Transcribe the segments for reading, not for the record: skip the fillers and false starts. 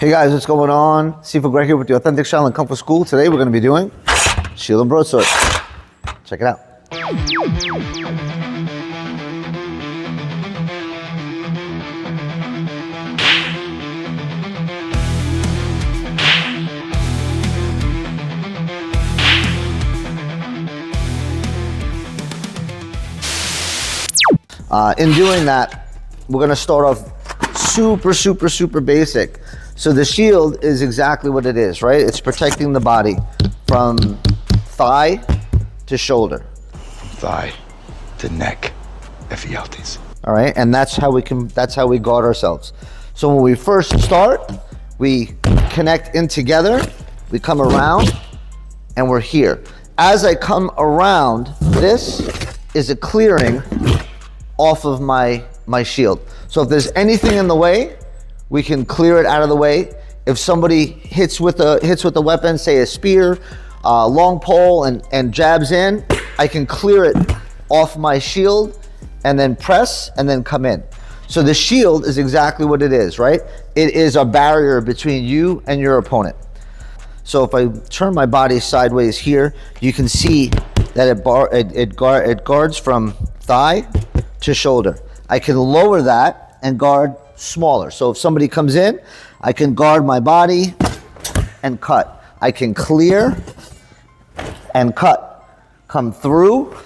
Hey guys, what's going on? Sifu Greg here with the Authentic Shaolin Kung Fu School. Today we're going to be doing Shield and Broadsword. Check it out. In doing that, we're going to start off super basic. So the shield is exactly what it is, right? It's protecting the body from thigh to shoulder. Thigh to neck, Ephialtes. All right, and that's how we guard ourselves. So when we first start, we connect in together, we come around, and we're here. As I come around, this is a clearing off of my shield. So if there's anything in the way, we can clear it out of the way. If somebody hits with a weapon, say a spear, long pole, and jabs in, I can clear it off my shield and then press and then come in. So the shield is exactly what it is, right? It is a barrier between you and your opponent. So if I turn my body sideways here, you can see that it guards from thigh to shoulder. I can lower that and guard smaller. So if somebody comes in, I can guard my body and cut. I can clear and cut. Come through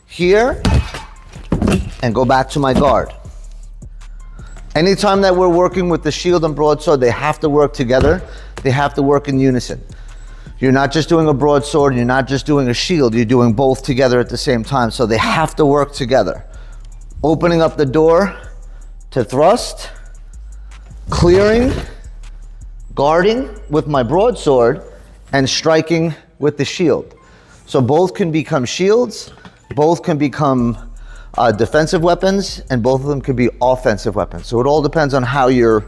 here and go back to my guard. Anytime that we're working with the shield and broadsword, they have to work together. They have to work in unison. You're not just doing a broadsword, you're not just doing a shield, you're doing both together at the same time. So they have to work together. Opening up the door to thrust, clearing, guarding with my broadsword, and striking with the shield. So both can become shields, both can become defensive weapons, and both of them can be offensive weapons. So it all depends on how you're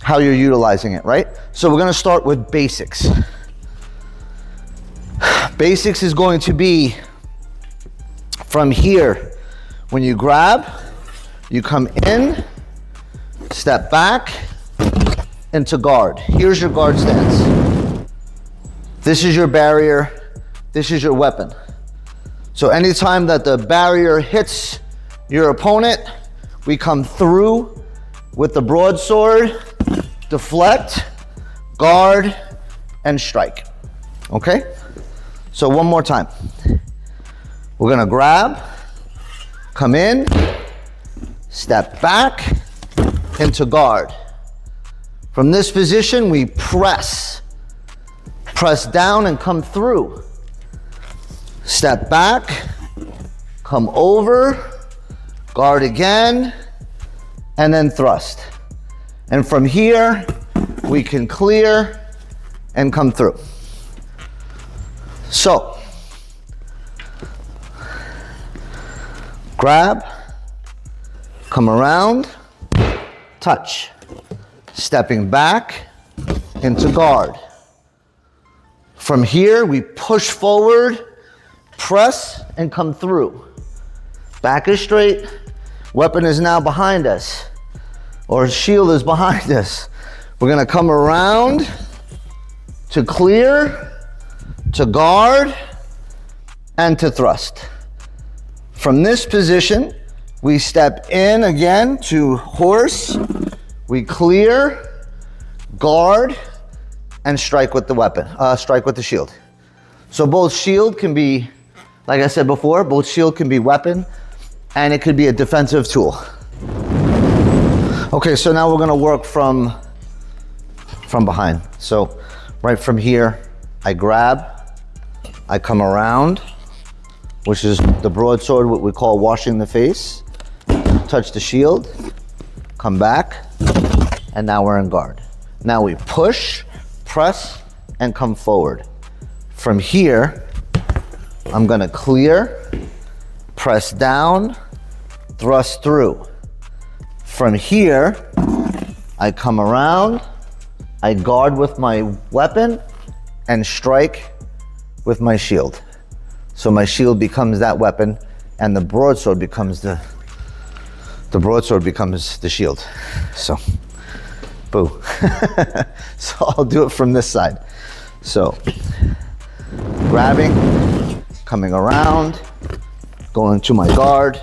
utilizing it, right? So we're gonna start with basics. Basics is going to be from here. When you grab, you come in, step back into guard. Here's your guard stance. This is your barrier. This is your weapon. So anytime that the barrier hits your opponent, we come through with the broadsword, deflect, guard, and strike. Okay? So one more time. We're gonna grab, come in, step back into guard. From this position, we press down and come through. Step back, come over, guard again, and then thrust. And from here, we can clear and come through. So, grab, come around, touch. Stepping back into guard. From here, we push forward, press, and come through. Back is straight, weapon is now behind us, or shield is behind us. We're gonna come around to clear, to guard, and to thrust. From this position, we step in again to horse, we clear, guard, and strike with the weapon, strike with the shield. So both shield can be, like I said before, both shield can be weapon, and it could be a defensive tool. Okay, so now we're gonna work from behind. So right from here, I grab, I come around, which is the broadsword, what we call washing the face, touch the shield, come back, and now we're in guard. Now we push, press, and come forward. From here, I'm gonna clear, press down, thrust through. From here, I come around, I guard with my weapon, and strike with my shield. So my shield becomes that weapon, and the broadsword becomes the shield. So Boo. So I'll do it from this side. So grabbing, coming around, going to my guard,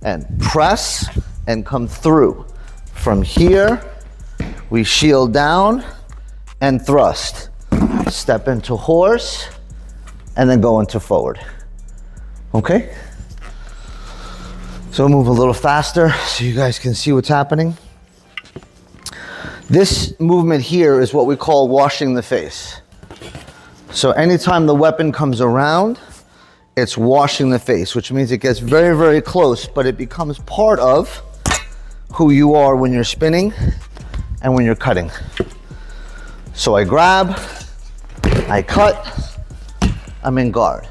and press and come through. From here, we shield down and thrust. Step into horse and then go into forward. Okay? So move a little faster so you guys can see what's happening. This movement here is what we call washing the face. So anytime the weapon comes around, it's washing the face, which means it gets very, very close, but it becomes part of who you are when you're spinning and when you're cutting. So I grab, I cut, I'm in guard.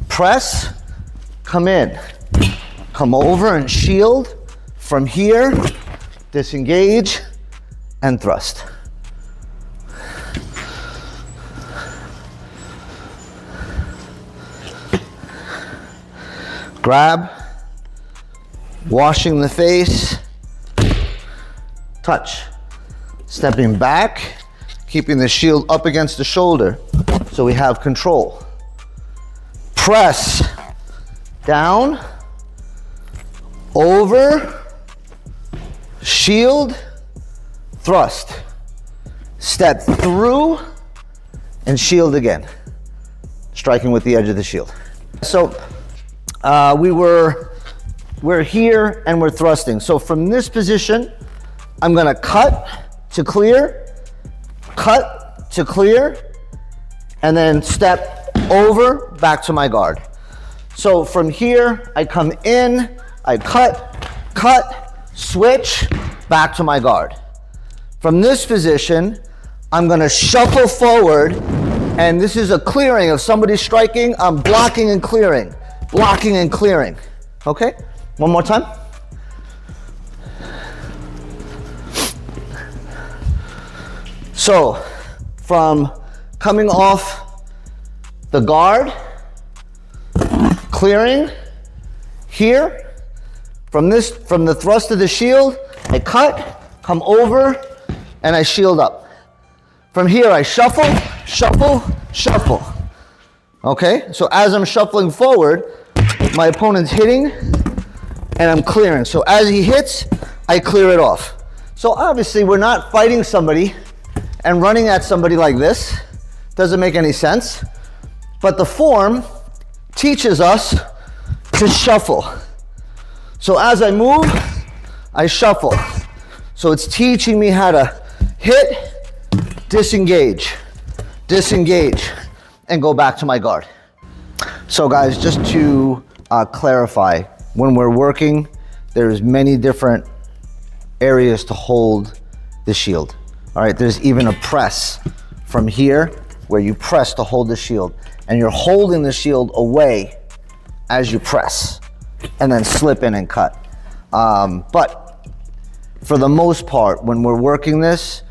Press, come in. Come over and shield. From here, disengage and thrust. Grab, washing the face, touch. Stepping back, keeping the shield up against the shoulder so we have control. Press, down, over, shield, thrust. Step through and shield again, striking with the edge of the shield. So we're here and we're thrusting. So from this position, I'm gonna cut to clear, cut to clear, and then step over back to my guard. So from here, I come in, I cut, switch, back to my guard. From this position, I'm gonna shuffle forward, and this is a clearing of somebody striking. I'm blocking and clearing, okay? One more time. So, from coming off the guard, clearing, here, from the thrust of the shield, I cut, come over, and I shield up. From here, I shuffle, shuffle, shuffle. Okay, so as I'm shuffling forward, my opponent's hitting, and I'm clearing. So as he hits, I clear it off. So obviously, we're not fighting somebody and running at somebody like this. Doesn't make any sense. But the form teaches us to shuffle. So as I move, I shuffle. So it's teaching me how to hit, disengage, disengage, and go back to my guard. So guys, just to clarify, when we're working, there's many different areas to hold the shield. All right, there's even a press from here where you press to hold the shield, and you're holding the shield away as you press and then slip in and cut. But for the most part, when we're working this,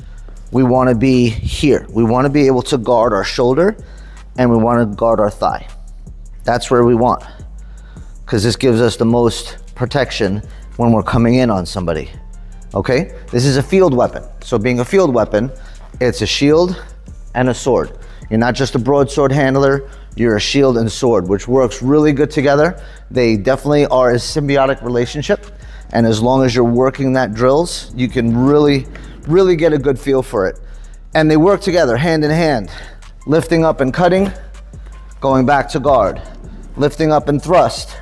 we want to be here. We want to be able to guard our shoulder, and we want to guard our thigh. That's where we want, because this gives us the most protection when we're coming in on somebody. Okay, this is a field weapon. So being a field weapon, it's a shield and a sword. You're not just a broadsword handler, you're a shield and sword, which works really good together. They definitely are a symbiotic relationship. And as long as you're working that drills, you can really get a good feel for it. And they work together hand in hand, lifting up and cutting, going back to guard, lifting up and thrust,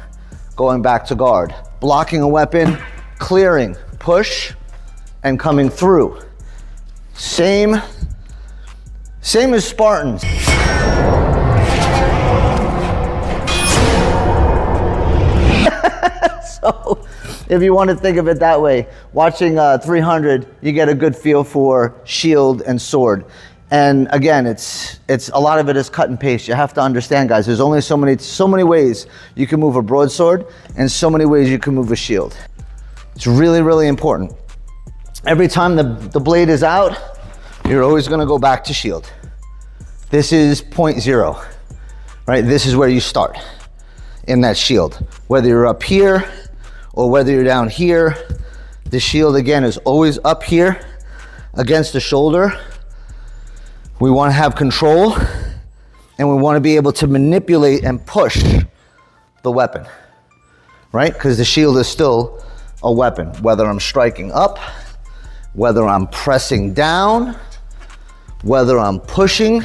going back to guard, blocking a weapon, clearing, push, and coming through. Same as Spartans. So if you want to think of it that way, watching 300, you get a good feel for shield and sword. And again, it's a lot of it is cut and paste. You have to understand, guys, there's only so many ways you can move a broadsword and so many ways you can move a shield. It's really important. Every time the blade is out, you're always going to go back to shield. This is 0.0, right? This is where you start in that shield. Whether you're up here or whether you're down here, the shield again is always up here against the shoulder. We want to have control, and we want to be able to manipulate and push the weapon, right? Because the shield is still a weapon, whether I'm striking up, whether I'm pressing down, whether I'm pushing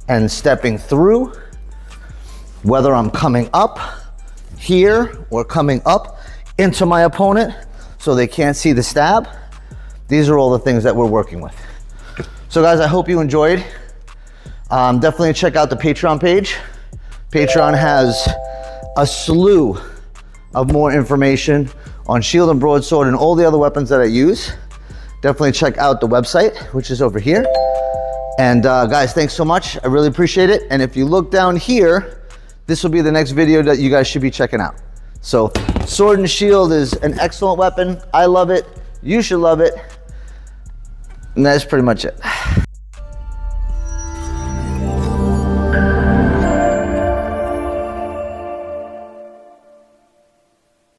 and stepping through, whether I'm coming up here or coming up into my opponent so they can't see the stab. These are all the things that we're working with. So guys, I hope you enjoyed. Definitely check out the Patreon page. Patreon has a slew of more information on shield and broadsword and all the other weapons that I use. Definitely check out the website, which is over here. And guys, thanks so much. I really appreciate it. And if you look down here, this will be the next video that you guys should be checking out. So sword and shield is an excellent weapon. I love it. You should love it. And that's pretty much it.